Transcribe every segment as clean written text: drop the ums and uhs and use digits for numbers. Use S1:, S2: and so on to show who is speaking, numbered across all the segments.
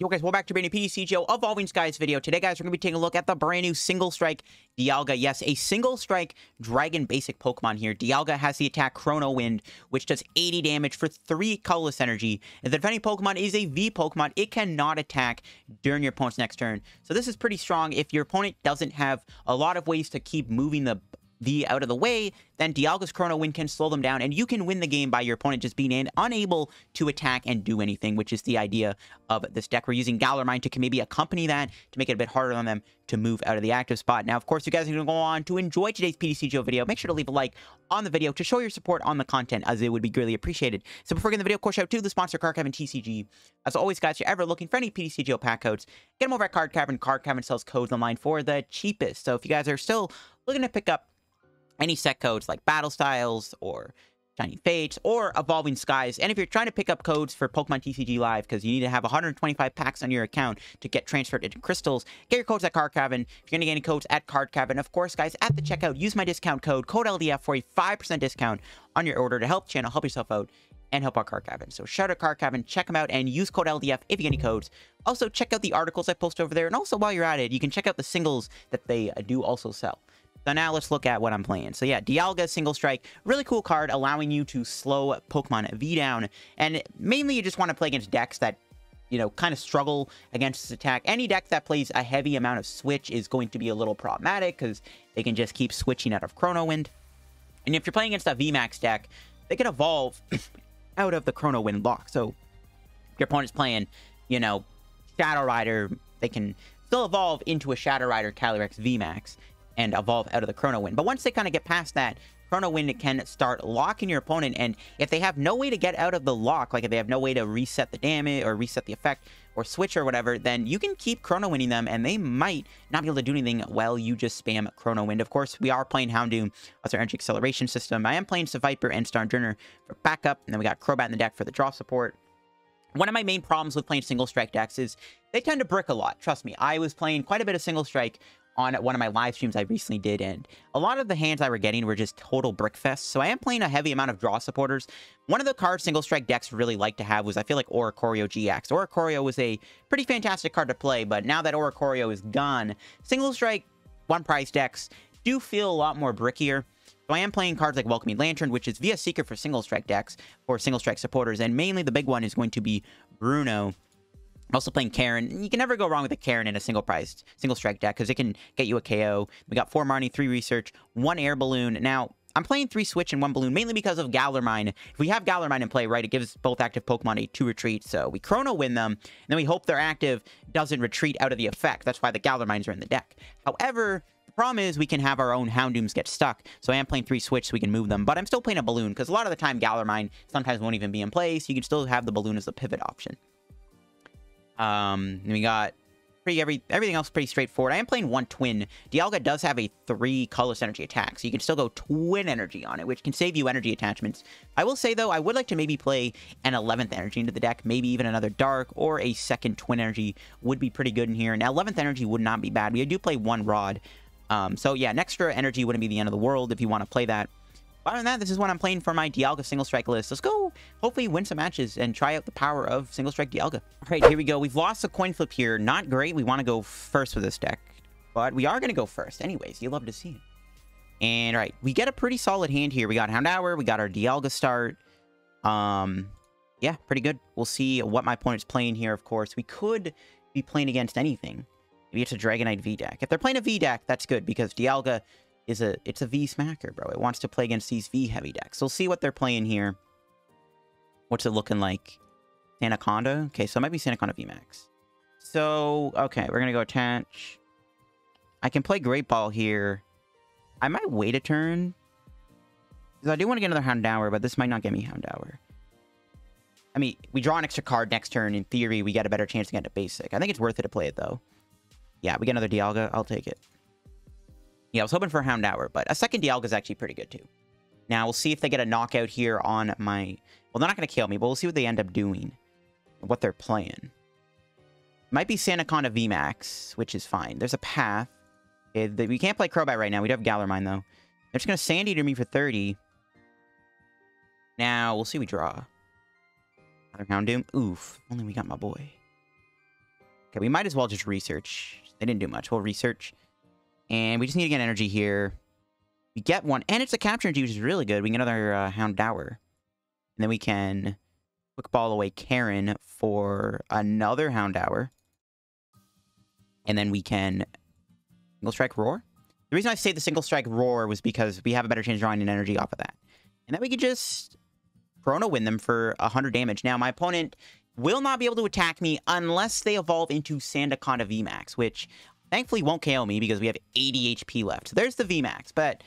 S1: Yo guys, welcome back to a brand new PTCGO Evolving Skies video. Today guys, we're going to be taking a look at the brand new Single Strike Dialga. Yes, a Single Strike Dragon basic Pokemon here. Dialga has the attack Chrono Wind, which does 80 damage for 3 colorless energy. If the defending Pokemon is a V Pokemon, it cannot attack during your opponent's next turn. So this is pretty strong. If your opponent doesn't have a lot of ways to keep moving the V out of the way, then Dialga's Chrono Wind can slow them down, and you can win the game by your opponent just being unable to attack and do anything, which is the idea of this deck. We're using Galar Mine to maybe accompany that, to make it a bit harder on them to move out of the active spot. Now, of course, you guys are going to go on to enjoy today's PTCGO video. Make sure to leave a like on the video to show your support on the content, as it would be greatly appreciated. So before getting the video, of course, shout out to the sponsor, Card Cavern TCG. As always, guys, if you're ever looking for any PTCGO pack codes, get them over at Card Cavern. Card Cavern sells codes online for the cheapest. So if you guys are still looking to pick up any set codes like Battle Styles or Shining Fates or Evolving Skies, and if you're trying to pick up codes for Pokemon TCG Live because you need to have 125 packs on your account to get transferred into crystals, get your codes at Card Cavern. If you're going to get any codes at Card Cavern, of course, guys, at the checkout, use my discount code LDF for a 5% discount on your order to help the channel, help yourself out, and help out Card Cavern. So shout out Card Cavern, check them out, and use code LDF if you get any codes. Also, check out the articles I post over there, and also while you're at it, you can check out the singles that they do also sell. So now let's look at what I'm playing. So yeah, Dialga Single Strike, really cool card, allowing you to slow Pokemon V down. And mainly you just want to play against decks that, you know, kind of struggle against this attack. Any deck that plays a heavy amount of switch is going to be a little problematic because they can just keep switching out of Chrono Wind. And if you're playing against a VMAX deck, they can evolve out of the Chrono Wind lock. So if your opponent's playing, you know, Shadow Rider, they can still evolve into a Shadow Rider Calyrex VMAX and evolve out of the Chrono Wind. But once they kind of get past that, Chrono Wind can start locking your opponent, and if they have no way to get out of the lock, like if they have no way to reset the damage or reset the effect or switch or whatever, then you can keep Chrono Winding them, and they might not be able to do anything while you just spam Chrono Wind. Of course, we are playing Houndoom as our energy acceleration system. I am playing Seviper and Starjourner for backup, and then we got Crobat in the deck for the draw support. One of my main problems with playing Single Strike decks is they tend to brick a lot. Trust me, I was playing quite a bit of Single Strike on one of my live streams I recently did, and a lot of the hands I were getting were just total brick fest. So I am playing a heavy amount of draw supporters. One of the cards Single Strike decks really like to have was, I feel like, Oricorio GX. Oricorio was a pretty fantastic card to play, but now that Oricorio is gone, Single Strike one price decks do feel a lot more brickier. So I am playing cards like Welcoming Lantern, which is via Seeker for Single Strike decks, for Single Strike supporters, and mainly the big one is going to be Bruno. I'm also playing Karen. You can never go wrong with a Karen in a single strike deck because it can get you a KO. We got 4 Marnie, 3 Research, 1 Air Balloon. Now, I'm playing 3 Switch and 1 Balloon, mainly because of Galar Mine. If we have Galar Mine in play, right, it gives both active Pokemon a 2 retreat. So we Chrono Win them, and then we hope their active doesn't retreat out of the effect. That's why the Galar Mines are in the deck. However, the problem is we can have our own Houndooms get stuck. So I am playing 3 Switch so we can move them. But I'm still playing a Balloon because a lot of the time Galar Mine sometimes won't even be in play. So you can still have the Balloon as a pivot option. We got everything else pretty straightforward. I am playing 1 Twin. Dialga does have a 3 colorless energy attack, so you can still go Twin Energy on it, which can save you energy attachments. I will say, though, I would like to maybe play an 11th Energy into the deck, maybe even another Dark, or a second Twin Energy would be pretty good in here. Now, 11th Energy would not be bad. We do play 1 Rod. So, yeah, an extra energy wouldn't be the end of the world if you want to play that. Other than that, this is what I'm playing for my Dialga Single Strike list. Let's go, hopefully win some matches and try out the power of Single Strike Dialga. All right, here we go. We've lost a coin flip here. Not great. We want to go first with this deck, but we are going to go first anyways. You love to see it. And all right, we get a pretty solid hand here. We got Houndour. We got our Dialga start. Yeah, pretty good. We'll see what my opponent's playing here, of course. We could be playing against anything. Maybe it's a Dragonite V deck. If they're playing a V deck, that's good because Dialga it's a V smacker, bro. It wants to play against these V heavy decks. So we'll see what they're playing here. What's it looking like? Anaconda? Okay, so it might be Anaconda VMAX. So, okay, we're gonna go attach. I can play Great Ball here. I might wait a turn, because I do want to get another Houndour, but this might not get me Houndour. I mean, we draw an extra card next turn. In theory, we get a better chance to get a basic. I think it's worth it to play it, though. Yeah, we get another Dialga. I'll take it. Yeah, I was hoping for a Houndour, but a second Dialga is actually pretty good, too. Now, we'll see if they get a knockout here on my... Well, they're not going to kill me, but we'll see what they end up doing. What they're playing. Might be Anaconda VMAX, which is fine. There's a path. We can't play Crobat right now. We do have Galar Mine, though. They're just going to Sand Eater me for 30. Now, we'll see we draw. Another Houndoom. Oof. Only we got my boy. Okay, we might as well just research. They didn't do much. We'll research. And we just need to get energy here. We get one. And it's a capture energy, which is really good. We can get another Houndour. And then we can quick ball away Karen for another Houndour. And then we can Single Strike Roar. The reason I say the Single Strike Roar was because we have a better chance of drawing an energy off of that. And then we could just Chrono Wind them for 100 damage. Now, my opponent will not be able to attack me unless they evolve into Sandaconda VMAX, which thankfully won't KO me because we have 80 HP left. So there's the VMAX, but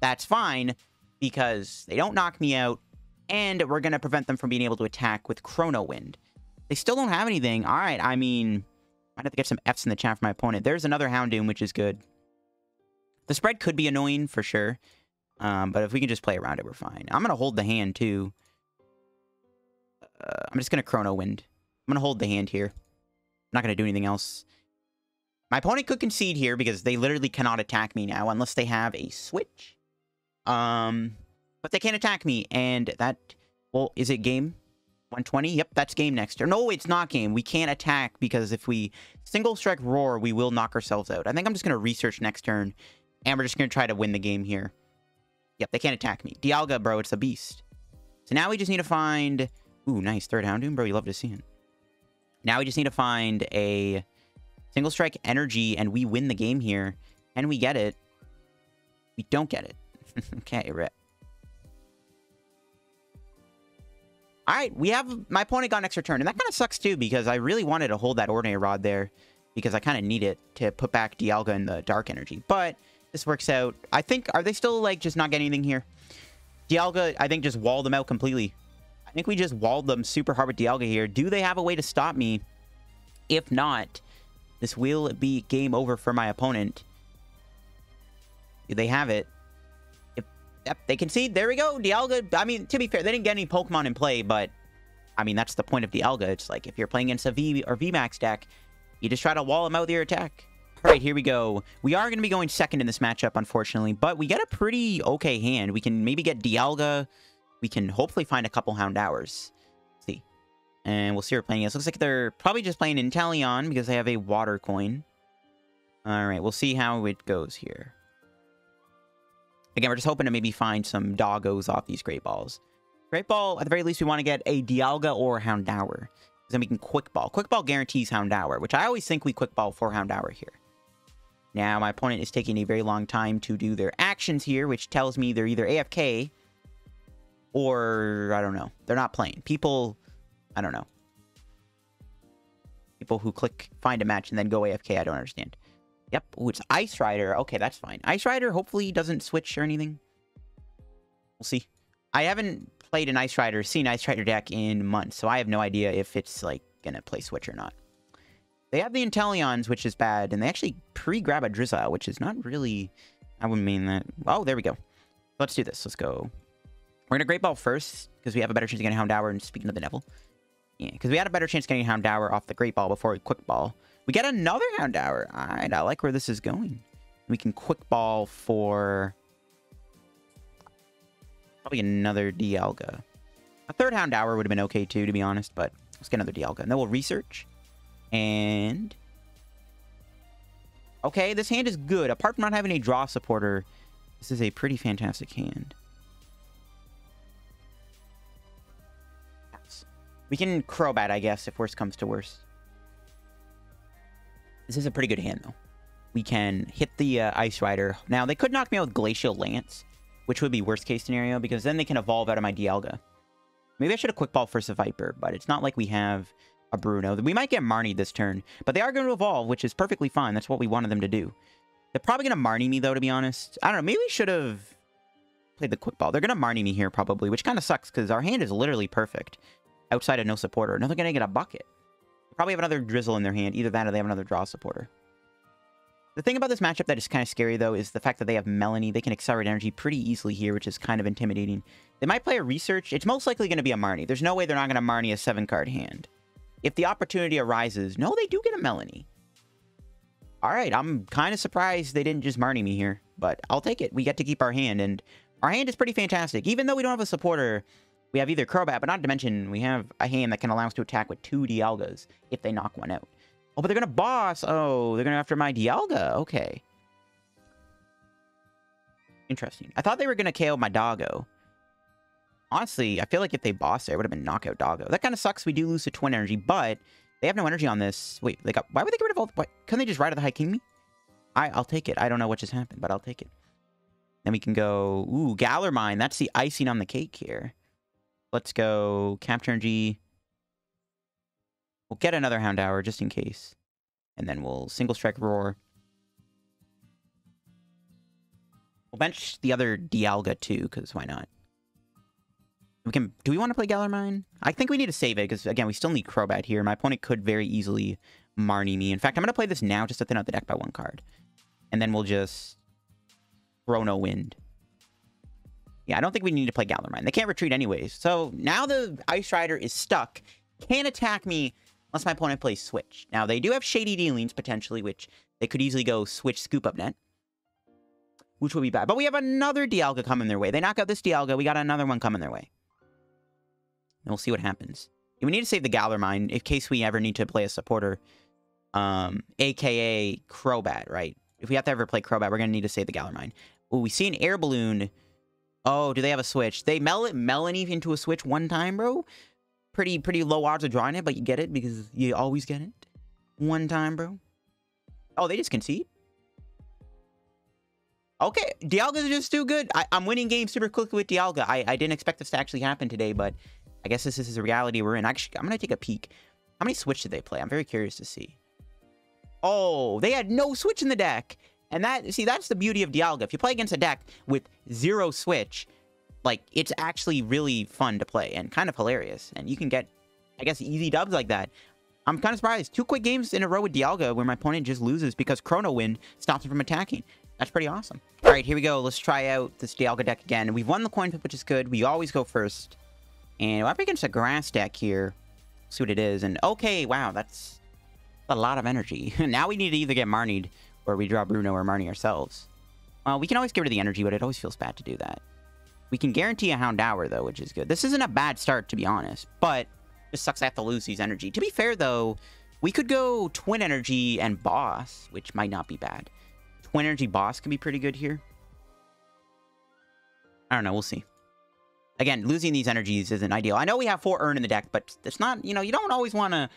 S1: that's fine because they don't knock me out, and we're going to prevent them from being able to attack with Chrono Wind. They still don't have anything. All right, I mean, might have to get some Fs in the chat for my opponent. There's another Houndoom, which is good. The spread could be annoying for sure, but if we can just play around it, we're fine. I'm going to hold the hand, too. I'm just going to Chrono Wind. I'm going to hold the hand here. I'm not going to do anything else. My opponent could concede here because they literally cannot attack me now unless they have a switch. But they can't attack me, and that... Well, is it game 120? Yep, that's game next turn. No, it's not game. We can't attack because if we Single Strike Roar, we will knock ourselves out. I think I'm just going to research next turn, and we're just going to try to win the game here. Yep, they can't attack me. Dialga, bro, it's a beast. So now we just need to find... Ooh, nice. Third Houndoom, bro. You love to see it. Now we just need to find a Single Strike Energy, and we win the game here. And we get it. We don't get it. Okay, rip. Alright, we have... My opponent got an extra turn. And that kind of sucks, too, because I really wanted to hold that Ordinary Rod there. Because I kind of need it to put back Dialga in the Dark Energy. But this works out. I think... Are they still, like, just not getting anything here? Dialga, I think, just walled them out completely. I think we just walled them super hard with Dialga here. Do they have a way to stop me? If not, this will be game over for my opponent. Do they have it? Yep, they concede. There we go. Dialga, I mean, to be fair, they didn't get any Pokemon in play, but, I mean, that's the point of Dialga. It's like, if you're playing against a V or VMAX deck, you just try to wall them out with your attack. All right, here we go. We are going to be going second in this matchup, unfortunately, but we get a pretty okay hand. We can maybe get Dialga. We can hopefully find a couple Houndours. Let's see. And we'll see what we're playing against. Looks like they're probably just playing Inteleon because they have a water coin. All right, we'll see how it goes here. Again, we're just hoping to maybe find some doggos off these Great Balls. Great Ball, at the very least, we want to get a Dialga or a Houndour. Then we can Quick Ball. Quick Ball guarantees Houndour, which I always think we Quick Ball for Houndour here. Now, my opponent is taking a very long time to do their actions here, which tells me they're either AFK or, I don't know, they're not playing. People, I don't know. People who click find a match and then go AFK, I don't understand. Yep. Ooh, it's Ice Rider. Okay, that's fine. Ice Rider hopefully doesn't switch or anything. We'll see. I haven't played an Ice Rider, seen Ice Rider deck in months, so I have no idea if it's, like, gonna play switch or not. They have the Inteleons, which is bad, and they actually pre-grab a Drizzile, which is not really... I wouldn't mean that. Oh, there we go. Let's do this. Let's go. We're gonna Great Ball first, because we have a better chance of getting Houndour, and speaking of the Neville. Yeah, because we had a better chance of getting Houndour off the Great Ball before we Quick Ball. We get another Houndour. Alright, I like where this is going. We can Quick Ball for... probably another Dialga. A third Houndour would have been okay too, to be honest, but let's get another Dialga. And then we'll research. And... okay, this hand is good. Apart from not having a draw supporter, this is a pretty fantastic hand. We can Crobat, I guess, if worst comes to worst. This is a pretty good hand, though. We can hit the Ice Rider. Now, they could knock me out with Glacial Lance, which would be worst case scenario, because then they can evolve out of my Dialga. Maybe I should have Quick Ball first a Viper, but it's not like we have a Bruno. We might get Marnie this turn, but they are going to evolve, which is perfectly fine. That's what we wanted them to do. They're probably going to Marnie me, though, to be honest. I don't know. Maybe we should have played the Quick Ball. They're going to Marnie me here, probably, which kind of sucks, because our hand is literally perfect outside of no supporter. Now they're going to get a bucket. They probably have another Drizzle in their hand. Either that or they have another draw supporter. The thing about this matchup that is kind of scary, though, is the fact that they have Melanie. They can accelerate energy pretty easily here, which is kind of intimidating. They might play a Research. It's most likely going to be a Marnie. There's no way they're not going to Marnie a 7-card hand. If the opportunity arises... no, they do get a Melanie. Alright, I'm kind of surprised they didn't just Marnie me here. But I'll take it. We get to keep our hand, and our hand is pretty fantastic. Even though we don't have a supporter, we have either Crobat, but not to mention we have a hand that can allow us to attack with 2 Dialgas if they knock one out. Oh, but they're gonna boss. Oh, they're gonna after my Dialga. Okay. Interesting. I thought they were gonna KO my Doggo. Honestly, I feel like if they bossed it would have been knockout Doggo. That kind of sucks. We do lose to Twin Energy, but they have no energy on this. Wait, they got... Why would they get rid of all... What? Couldn't they just ride to the High King me? I'll take it. I don't know what just happened, but I'll take it. Then we can go... Ooh, Galar Mine. That's the icing on the cake here. Let's go Capture Energy. We'll get another Houndour just in case. And then we'll Single Strike Roar. We'll bench the other Dialga too, because why not? We can... Do we want to play Galar Mine? I think we need to save it, because again, we still need Crobat here. My opponent could very easily Marnie me. In fact, I'm going to play this now just to thin out the deck by one card. And then we'll just Chrono Wind. Yeah, I don't think we need to play Galar Mine. They can't retreat anyways. So now the Ice Rider is stuck. Can't attack me unless my opponent plays Switch. Now, they do have Shady Dealings, potentially, which they could easily go Switch Scoop Up Net, which would be bad. But we have another Dialga coming their way. They knock out this Dialga. We got another one coming their way. And we'll see what happens. We need to save the Galar Mine in case we ever need to play a supporter. A.K.A. Crobat, right? If we have to ever play Crobat, we're going to need to save the Galar Mine. Oh, we see an Air Balloon. Oh, do they have a Switch? They Melanie into a Switch one time, bro. Pretty low odds of drawing it, but you get it because you always get it. One time, bro. Oh, they just concede? Okay, Dialga's just too good. I'm winning games super quickly with Dialga. I didn't expect this to actually happen today, but I guess this is the reality we're in. Actually, I'm going to take a peek. How many Switch did they play? I'm very curious to see. Oh, they had no Switch in the deck. And that's the beauty of Dialga. If you play against a deck with 0 Switch, like, it's actually really fun to play and kind of hilarious. And you can get, I guess, easy dubs like that. I'm kind of surprised. 2 quick games in a row with Dialga where my opponent just loses because Chrono Wind stops him from attacking. That's pretty awesome. All right, here we go. Let's try out this Dialga deck again. We've won the coin flip, which is good. We always go first. And we're up against a grass deck here. See what it is. And okay, wow, that's a lot of energy. Now we need to either get Marnied or we draw Bruno or Marnie ourselves. Well, we can always get rid of the energy, but it always feels bad to do that. We can guarantee a Houndour, though, which is good. This isn't a bad start, to be honest, but it just sucks I have to lose these energy. To be fair, though, we could go Twin Energy and Boss, which might not be bad. Twin Energy Boss could be pretty good here. I don't know. We'll see. Again, losing these energies isn't ideal. I know we have 4 Urn in the deck, but it's not, you know, you don't always want to,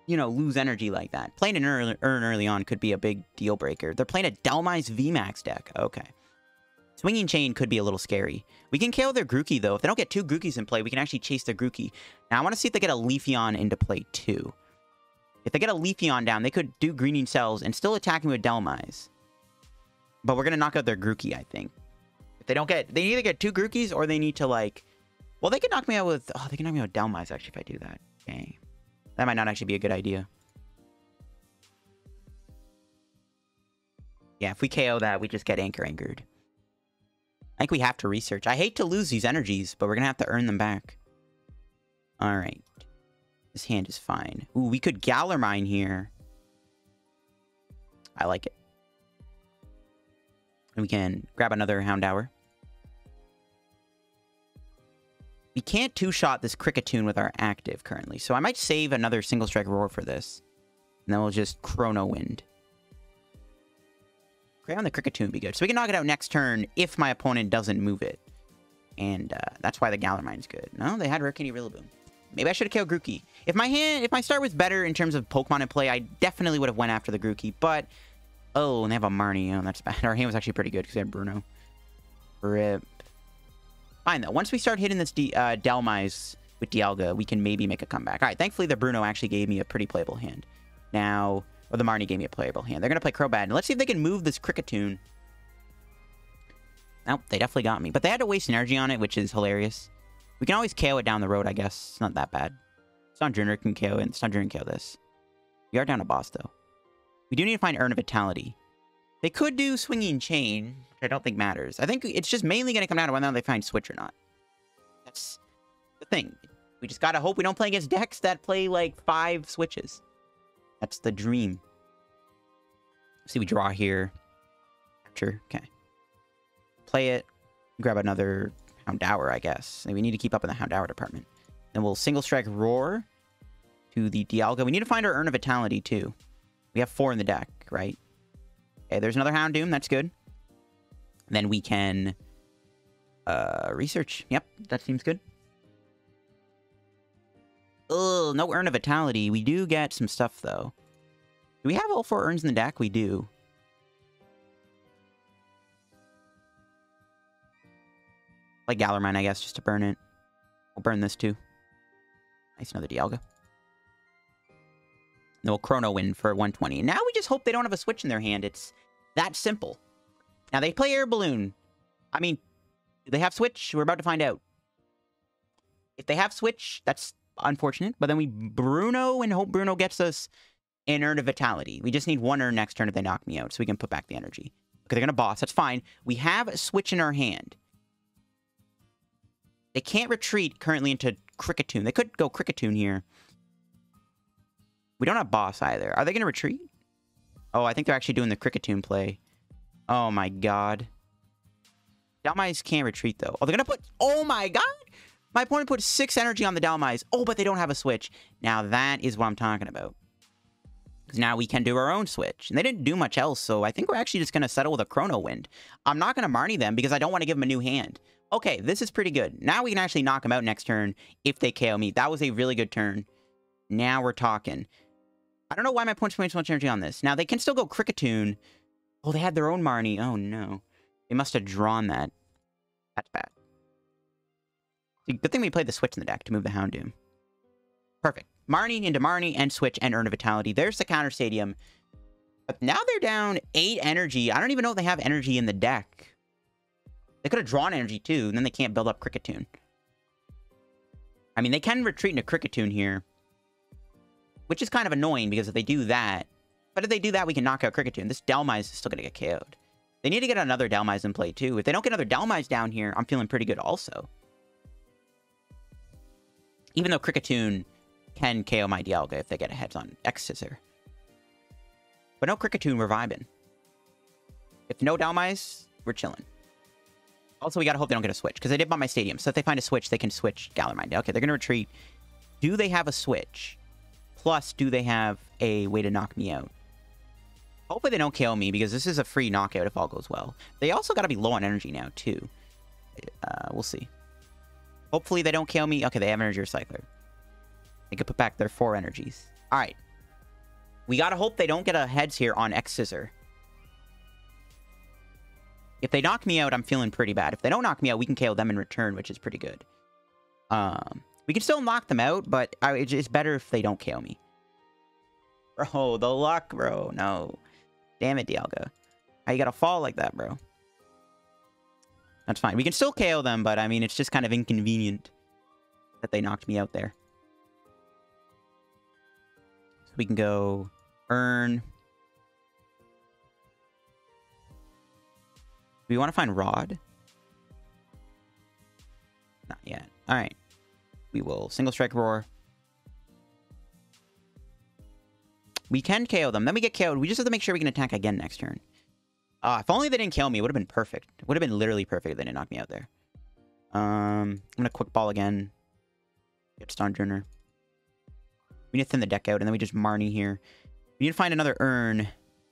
S1: you know, lose energy like that. Playing an Urn early on could be a big deal breaker. They're playing a Dhelmise VMAX deck. Okay. Swinging Chain could be a little scary. We can KO their Grookey, though. If they don't get 2 Grookeys in play, we can actually chase their Grookey. Now, I want to see if they get a Leafeon into play, too. If they get a Leafeon down, they could do Greening Cells and still attack me with Dhelmise. But we're going to knock out their Grookey, I think. If they don't get... They either get 2 Grookeys or they need to, like... Well, they could knock me out with... Oh, they can knock me out with Dhelmise, actually, if I do that. Okay. That might not actually be a good idea. Yeah, if we KO that, we just get anchored. I think we have to research. I hate to lose these energies, but we're going to have to earn them back. Alright. This hand is fine. Ooh, we could Galar Mine here. I like it. And we can grab another Houndour. We can't 2-shot this Kricketune with our active currently, so I might save another Single Strike Roar for this. And then we'll just Chrono Wind. Gray on the Kricketune would be good. So we can knock it out next turn if my opponent doesn't move it. And that's why the Galar Mine's good. No, they had Rare Candy Rillaboom. Maybe I should have killed Grookey. If my start was better in terms of Pokemon in play, I definitely would have went after the Grookey. But, oh, and they have a Marnie. Oh, that's bad. Our hand was actually pretty good because they had Bruno. Rip. Fine, though. Once we start hitting this Dhelmise with Dialga, we can maybe make a comeback. All right, thankfully the Bruno actually gave me a pretty playable hand. Now... Or the Marnie gave me a playable hand. They're going to play Crobat. And let's see if they can move this Kricketune. Nope, they definitely got me. But they had to waste energy on it, which is hilarious. We can always KO it down the road, I guess. It's not that bad. Stunjurner can KO it. Stunjurner can KO this. We are down a boss, though. We do need to find Urn of Vitality. They could do Swinging Chain, which I don't think matters. I think it's just mainly going to come down to whether or not they find Switch or not. That's the thing. We just got to hope we don't play against decks that play, like, 5 Switches. That's the dream. See, we draw here. Capture. Okay. Play it. Grab another Houndour, I guess. We need to keep up in the Houndour department. Then we'll Single Strike Roar to the Dialga. We need to find our Urn of Vitality, too. We have 4 in the deck, right? Okay, there's another Houndoom. That's good. Then we can research. Yep, that seems good. Ugh, no Urn of Vitality. We do get some stuff, though. Do we have all 4 urns in the deck? We do. Like Galar Mine, I guess, just to burn it. We'll burn this, too. Nice, another Dialga. Then we'll Chrono Wind for 120. Now we just hope they don't have a switch in their hand. It's that simple. Now, they play Air Balloon. I mean, do they have switch? We're about to find out. If they have switch, that's unfortunate. But then we Bruno and hope Bruno gets us an Urn of Vitality. We just need 1 urn next turn if they knock me out, so we can put back the energy. Okay, they're going to boss. That's fine. We have a switch in our hand. They can't retreat currently into Cricketune. They could go Cricketune here. We don't have boss either. Are they going to retreat? Oh, I think they're actually doing the Cricketune play. Oh my god. Dhelmise can't retreat though. Oh, they're going to put... Oh my god! My opponent put 6 energy on the Dhelmise. Oh, but they don't have a switch. Now that is what I'm talking about. Because now we can do our own switch. And they didn't do much else, so I think we're actually just going to settle with a Chrono Wind. I'm not going to Marnie them because I don't want to give them a new hand. Okay, this is pretty good. Now we can actually knock them out next turn if they KO me. That was a really good turn. Now we're talking. I don't know why my opponent's putting so much energy on this. Now, they can still go Cricketune. Oh, they had their own Marnie. Oh, no. They must have drawn that. That's bad. Good thing we played the switch in the deck to move the Houndoom. Perfect. Marnie into Marnie and switch and Urn of Vitality. There's the counter stadium. But now they're down 8 energy. I don't even know if they have energy in the deck. They could have drawn energy too, and then they can't build up Cricketune. I mean, they can retreat into Cricketune here. Which is kind of annoying because if they do that... But if they do that, we can knock out Cricketune. This Dhelmise is still going to get KO'd. They need to get another Dhelmise in play too. If they don't get another Dhelmise down here, I'm feeling pretty good also. Even though Cricketune can KO my Dialga if they get a heads on X-Scissor. But no Cricketune, we're vibing. If no Dhelmise, we're chilling. Also, we gotta hope they don't get a switch, because they did buy my stadium. So if they find a switch, they can switch Galar Mine. Okay, they're gonna retreat. Do they have a switch? Plus, do they have a way to knock me out? Hopefully they don't KO me, because this is a free knockout if all goes well. They also gotta be low on energy now, too. We'll see. Hopefully they don't KO me. Okay, they have Energy Recycler. They could put back their 4 energies. Alright. We gotta hope they don't get a heads here on X-Scissor. If they knock me out, I'm feeling pretty bad. If they don't knock me out, we can KO them in return, which is pretty good. We can still knock them out, but it's better if they don't KO me. Bro, the luck, bro. No. Damn it, Dialga. How you gotta fall like that, bro? That's fine. We can still KO them, but I mean, it's just kind of inconvenient that they knocked me out there. So we can go Urn. Do we want to find Rod? Not yet. Alright. We will Single Strike Roar. We can KO them. Then we get KO'd. We just have to make sure we can attack again next turn. If only they didn't kill me, it would have been perfect. It would have been literally perfect if they didn't knock me out there. I'm going to Quick Ball again. Get Sojourner. We need to thin the deck out, and then we just Marnie here. We need to find another Urn.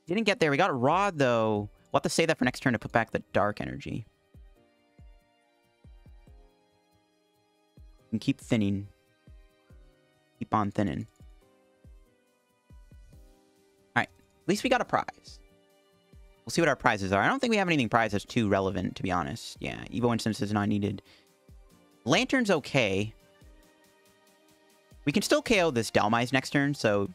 S1: Didn't get there. We got Rod, though. We'll have to save that for next turn to put back the Dark Energy. And keep thinning. Keep on thinning. Alright. At least we got a prize. We'll see what our prizes are. I don't think we have anything prized that's too relevant, to be honest. Yeah, Evo Instance is not needed. Lantern's okay. We can still KO this Dhelmise next turn, so...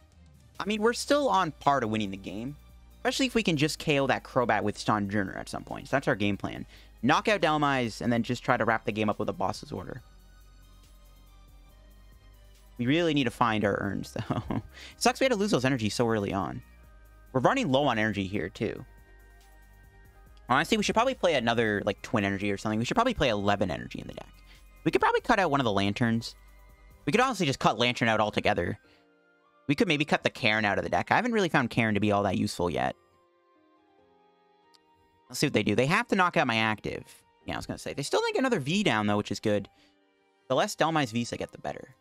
S1: I mean, we're still on par to winning the game. Especially if we can just KO that Crobat with Sojourner at some point. So that's our game plan. Knock out Dhelmise, and then just try to wrap the game up with a boss's order. We really need to find our urns, though. It sucks we had to lose those energies so early on. We're running low on energy here, too. Honestly, we should probably play another, like, Twin Energy or something. We should probably play 11 energy in the deck. We could probably cut out one of the Lanterns. We could honestly just cut Lantern out altogether. We could maybe cut the Karen out of the deck. I haven't really found Karen to be all that useful yet. Let's see what they do. They have to knock out my active. Yeah, I was going to say. They still get another V down, though, which is good. The less Dhelmise Vs I get, the better.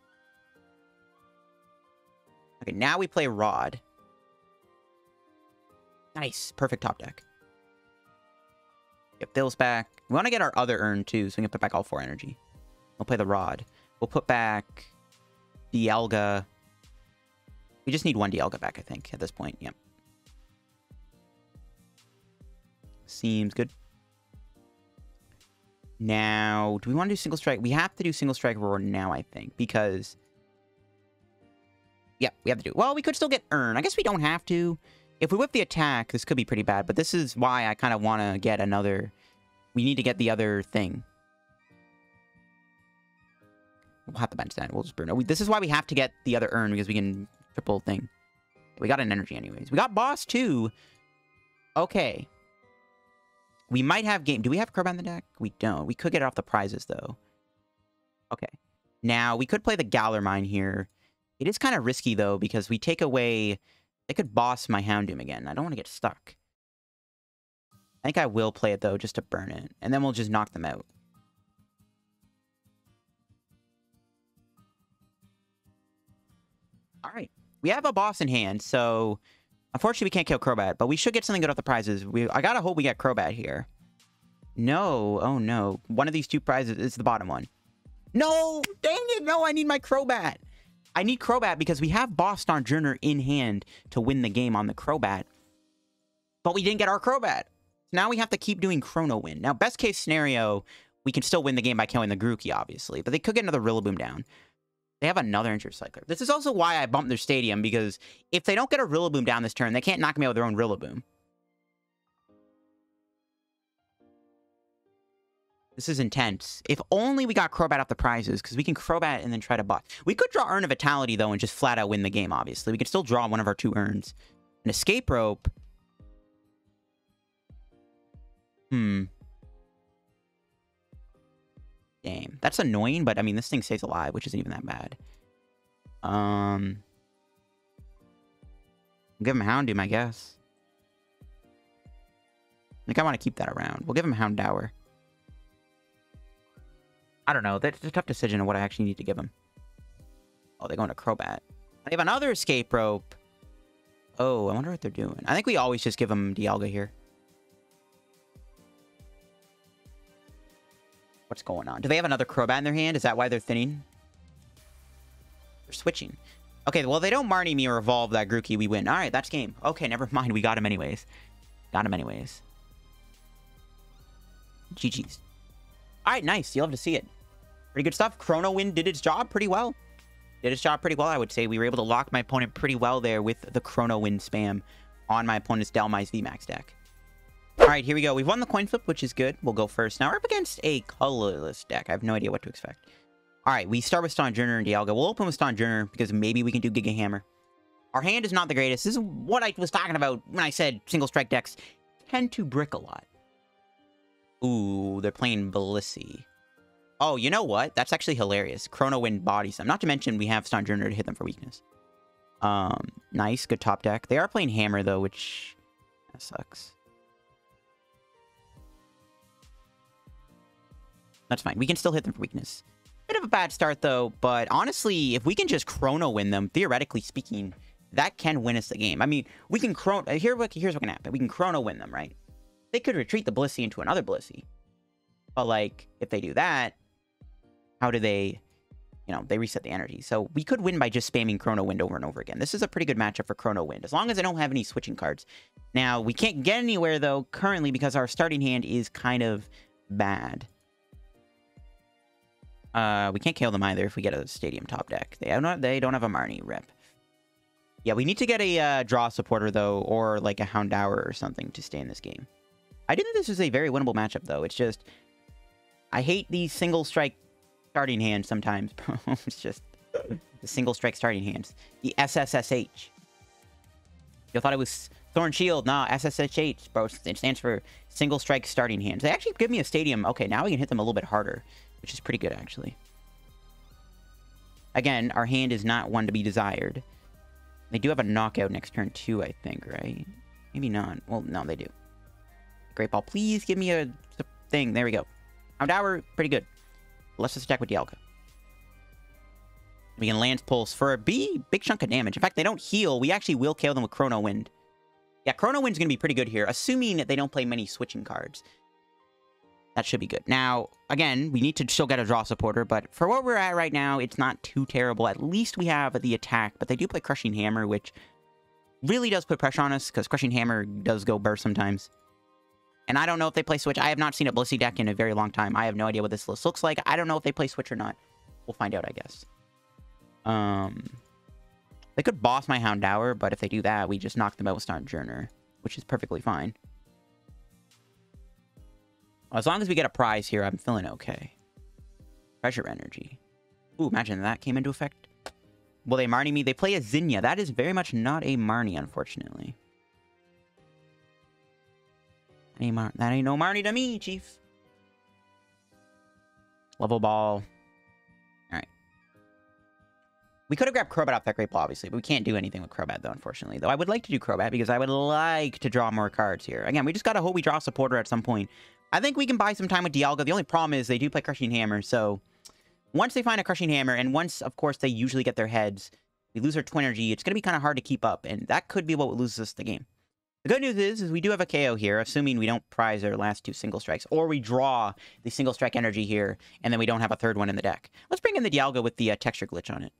S1: Okay, now we play Rod. Nice. Perfect top deck. Get Phil's back. We want to get our other urn, too, so we can put back all 4 energy. We'll play the Rod. We'll put back Dialga. We just need 1 Dialga back, I think, at this point. Yep. Seems good. Now, do we want to do Single Strike? We have to do Single Strike Roar now, I think, because... Yeah, we have to do it. Well, we could still get Urn. I guess we don't have to. If we whip the attack, this could be pretty bad, but this is why I kind of want to get another... We need to get the other thing. We'll have to bench that. We'll just burn it. This is why we have to get the other Urn, because we can triple thing. We got an energy anyways. We got boss too. Okay. We might have game. Do we have Crobat in the deck? We don't. We could get it off the prizes, though. Okay. Now, we could play the Galar Mine here. It is kind of risky, though, because we take away... They could boss my Houndoom again. I don't want to get stuck. I think I will play it, though, just to burn it. And then we'll just knock them out. Alright. We have a boss in hand, so... Unfortunately, we can't kill Crobat, but we should get something good off the prizes. I gotta hope we get Crobat here. No. Oh, no. One of these 2 prizes is the bottom one. No! Dang it! No, I need my Crobat! I need Crobat because we have Boss Sojourner in hand to win the game on the Crobat. But we didn't get our Crobat. So now we have to keep doing Chrono Wind. Now, best case scenario, we can still win the game by killing the Grookey, obviously. But they could get another Rillaboom down. They have another Intercycler. This is also why I bumped their stadium, because if they don't get a Rillaboom down this turn, they can't knock me out with their own Rillaboom. This is intense. If only we got Crobat off the prizes, because we can Crobat and then try to boss. We could draw Urn of Vitality, though, and just flat out win the game, obviously. We could still draw one of our 2 Urns. An Escape Rope. Damn. That's annoying, but, I mean, this thing stays alive, which isn't even that bad. I'll give him Houndoom, I guess. I think I want to keep that around. We'll give him Houndour. I don't know. That's a tough decision on what I actually need to give him. Oh, they're going to Crobat. They have another Escape Rope. Oh, I wonder what they're doing. I think we always just give them Dialga here. What's going on? Do they have another Crobat in their hand? Is that why they're thinning? They're switching. Okay, well, they don't Marnie me or evolve that Grookey. We win. All right, that's game. Okay, never mind. We got him anyways. Got him anyways. GG's. All right, nice. You'll have to see it. Pretty good stuff. Chrono Wind did its job pretty well. Did its job pretty well, I would say. We were able to lock my opponent pretty well there with the Chrono Wind spam on my opponent's Dhelmise VMAX deck. All right, here we go. We've won the coin flip, which is good. We'll go first. Now we're up against a colorless deck. I have no idea what to expect. All right, we start with Sojourner and Dialga. We'll open with Sojourner because maybe we can do Giga Hammer. Our hand is not the greatest. This is what I was talking about when I said single strike decks tend to brick a lot. Ooh, they're playing Blissey. Oh, you know what? That's actually hilarious. Chrono Wind bodies them. Not to mention we have Sojourner to hit them for weakness. Nice. Good top deck. They are playing Hammer, though, which that sucks. That's fine. We can still hit them for weakness. Bit of a bad start, though, but honestly, if we can just Chrono Win them, theoretically speaking, that can win us the game. I mean, we can Chrono... Here's what can happen. We can Chrono Win them, right? They could retreat the Blissey into another Blissey. But, like, if they do that, how do they... You know, they reset the energy. So we could win by just spamming Chrono Wind over and over again. This is a pretty good matchup for Chrono Wind, as long as I don't have any switching cards. Now, we can't get anywhere, though, currently, because our starting hand is kind of bad. We can't kill them either if we get a Stadium top deck. They don't have a Marnie rep. Yeah, we need to get a draw supporter, though, or like a Houndour or something to stay in this game. I do think this is a very winnable matchup, though. It's just... I hate these single strike starting hands sometimes, bro. It's just... the single strike starting hands. The SSSH. You thought it was Thorn Shield. Nah, SSSH, bro. It stands for single strike starting hands. They actually give me a Stadium. Okay, now we can hit them a little bit harder, which is pretty good, actually. Again, our hand is not one to be desired. They do have a knockout next turn, too, I think, right? Maybe not. Well, no, they do. Great Ball, please give me a thing. There we go. Houndour, pretty good. Let's just attack with Dialga. We can Lance Pulse for a big chunk of damage. In fact, they don't heal. We actually will KO them with Chrono Wind. Yeah, Chrono Wind's going to be pretty good here, assuming that they don't play many switching cards. That should be good. Now, again, we need to still get a draw supporter, but for what we're at right now, it's not too terrible. At least we have the attack, but they do play Crushing Hammer, which really does put pressure on us, because Crushing Hammer does go burst sometimes. And I don't know if they play Switch. I have not seen a Blissey deck in a very long time. I have no idea what this list looks like. I don't know if they play Switch or not. We'll find out, I guess. They could boss my Houndour, but if they do that, we just knock them out with Sojourner, which is perfectly fine. As long as we get a prize here, I'm feeling okay. Treasure Energy. Ooh, imagine that came into effect. Will they Marnie me? They play a Zinnia. That is very much not a Marnie, unfortunately. That ain't no Marnie to me, Chief. Level Ball. Alright. We could have grabbed Crobat off that Great Ball, obviously, but we can't do anything with Crobat, though, unfortunately. Though I would like to do Crobat, because I would like to draw more cards here. Again, we just gotta hope we draw a supporter at some point. I think we can buy some time with Dialga. The only problem is they do play Crushing Hammer, so once they find a Crushing Hammer, and once, of course, they usually get their heads, we lose our Twinergy, it's going to be kind of hard to keep up, and that could be what loses us the game. The good news is we do have a KO here, assuming we don't prize our last 2 Single Strikes, or we draw the Single Strike energy here, and then we don't have a third one in the deck. Let's bring in the Dialga with the texture glitch on it.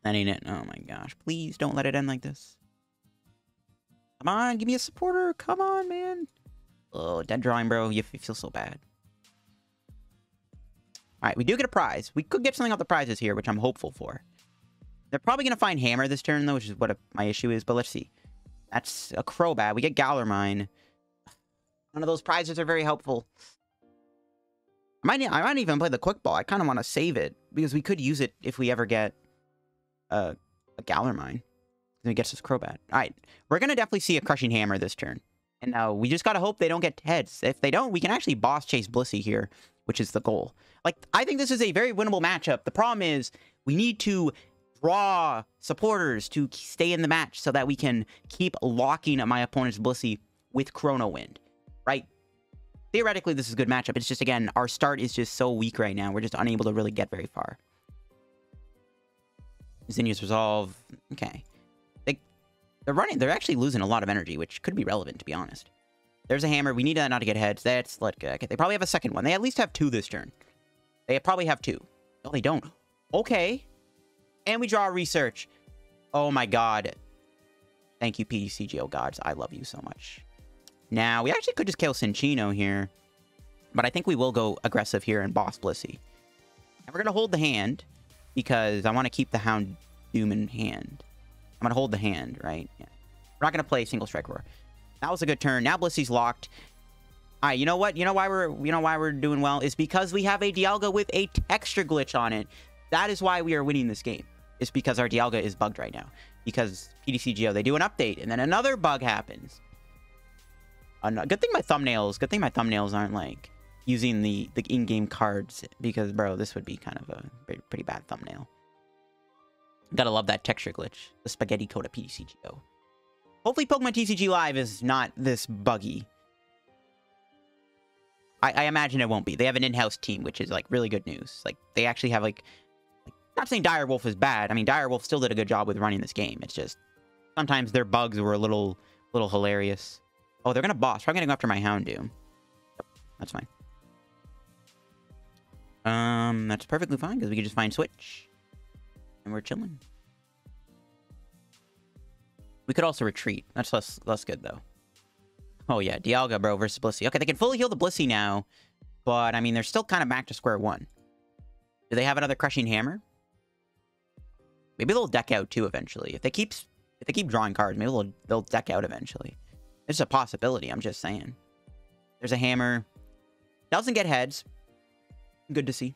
S1: That ain't it. Oh my gosh. Please don't let it end like this. Come on, give me a supporter. Come on, man. Oh, dead drawing, bro. You feel so bad. Alright, we do get a prize. We could get something off the prizes here, which I'm hopeful for. They're probably going to find Hammer this turn, though, which is what my issue is. But let's see. That's a Crobat. We get Galar Mine. None of those prizes are very helpful. I might even play the Quick Ball. I kind of want to save it, because we could use it if we ever get a Galar Mine. Then it gets us Crobat. Alright, we're going to definitely see a Crushing Hammer this turn. And now we just got to hope they don't get heads. If they don't, we can actually boss chase Blissey here, which is the goal. Like, I think this is a very winnable matchup. The problem is we need to draw supporters to stay in the match so that we can keep locking my opponent's Blissey with Chrono Wind, right? Theoretically, this is a good matchup. It's just, again, our start is just so weak right now. We're just unable to really get very far. Zinnia's Resolve. Okay. They're actually losing a lot of energy, which could be relevant, to be honest. There's a Hammer. We need that not to get heads. That's okay. They probably have a second one. They at least have 2 this turn. They probably have 2. No, they don't. Okay. And we draw a Research. Oh my god. Thank you, PTCGO gods. I love you so much. Now, we actually could just kill Cinccino here. But I think we will go aggressive here and boss Blissey. And we're going to hold the hand, because I want to keep the Houndoom in hand. I'm going to hold the hand, right? Yeah. We're not going to play Single Strike Roar. That was a good turn. Now Blissey's locked. All right, you know what? You know why we're doing well? Is because we have a Dialga with a texture glitch on it. That is why we are winning this game. It's because our Dialga is bugged right now. Because PTCGO, they do an update, and then another bug happens. Good thing my thumbnails aren't, like, using the in-game cards. Because, bro, this would be kind of a pretty bad thumbnail. Gotta love that texture glitch. The spaghetti code of PTCGO. Hopefully Pokemon TCG Live is not this buggy. I imagine it won't be. They have an in-house team, which is, like, really good news. Like, they actually have, like... Not saying Direwolf is bad. I mean, Direwolf still did a good job with running this game. It's just... Sometimes their bugs were a little hilarious. Oh, they're gonna boss. Probably gonna go after my Houndoom. That's fine. That's perfectly fine, because we can just find Switch. And we're chilling. We could also retreat. That's less good, though. Oh, yeah. Dialga, bro, versus Blissey. Okay, they can fully heal the Blissey now. But, I mean, they're still kind of back to square one. Do they have another Crushing Hammer? Maybe they'll deck out, too, eventually. If they keep drawing cards, maybe they'll deck out eventually. It's a possibility, I'm just saying. There's a Hammer. Doesn't get heads. Good to see.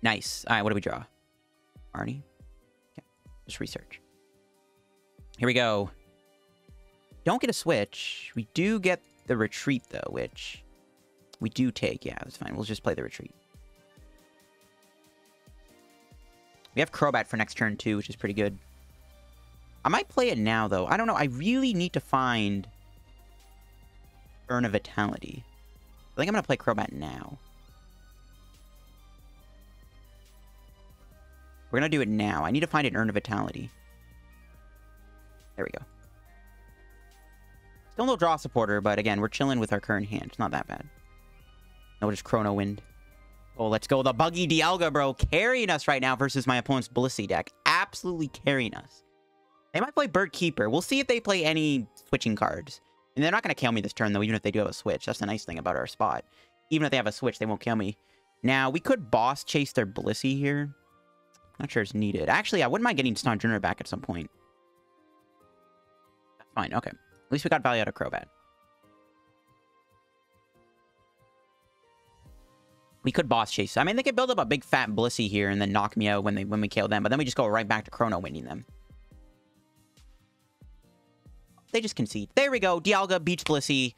S1: Nice. All right, what do we draw? Arnie? Okay, just research. Here we go. Don't get a switch. We do get the retreat, though, which we do take. Yeah, that's fine. We'll just play the retreat. We have Crobat for next turn, too, which is pretty good. I might play it now, though. I don't know. I really need to find Urn of Vitality. I think I'm going to play Crobat now. We're going to do it now. I need to find an Urn of Vitality. There we go. Still no draw supporter, but again, we're chilling with our current hand. It's not that bad. No, just Chrono Wind. Oh, let's go. The buggy Dialga, bro. Carrying us right now versus my opponent's Blissey deck. Absolutely carrying us. They might play Bird Keeper. We'll see if they play any switching cards. And they're not going to kill me this turn, though, even if they do have a switch. That's the nice thing about our spot. Even if they have a switch, they won't kill me. Now, we could boss chase their Blissey here. Not sure it's needed. Actually, I wouldn't mind getting Snodjunner back at some point. That's fine. Okay. At least we got value out of Crobat. We could boss chase. I mean, they could build up a big fat Blissey here and then knock me out when we kill them. But then we just go right back to Chrono winning them. They just concede. There we go. Dialga beats Blissey.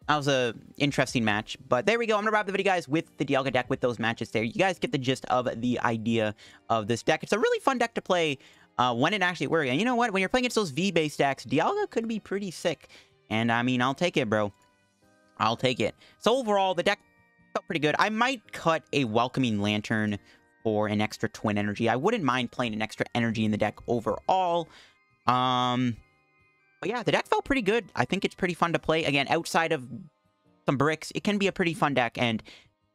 S1: That was a interesting match. But there we go. I'm going to wrap the video, guys, with the Dialga deck with those matches there. You guys get the gist of the idea of this deck. It's a really fun deck to play when it actually works. And you know what? When you're playing against those V-based decks, Dialga could be pretty sick. And, I mean, I'll take it, bro. I'll take it. So, overall, the deck felt pretty good. I might cut a Welcoming Lantern for an extra Twin Energy. I wouldn't mind playing an extra energy in the deck overall. But yeah, the deck felt pretty good. I think it's pretty fun to play. Again, outside of some bricks, it can be a pretty fun deck. And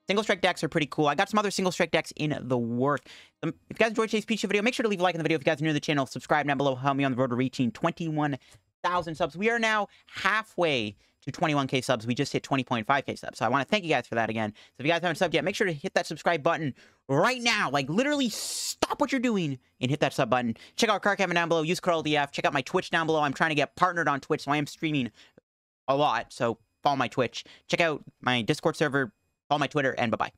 S1: Single Strike decks are pretty cool. I got some other Single Strike decks in the work. If you guys enjoyed today's Peach video, make sure to leave a like in the video. If you guys are new to the channel, subscribe down below. Help me on the road to reaching 21,000 subs. We are now halfway to 21K subs. We just hit 20.5K subs. So I want to thank you guys for that again. So if you guys haven't subbed yet, make sure to hit that subscribe button right now. Like, literally stop what you're doing and hit that sub button. Check out Card Kevin down below. Use code LDF. Check out my Twitch down below. I'm trying to get partnered on Twitch, so I am streaming a lot. So follow my Twitch. Check out my Discord server. Follow my Twitter, and bye-bye.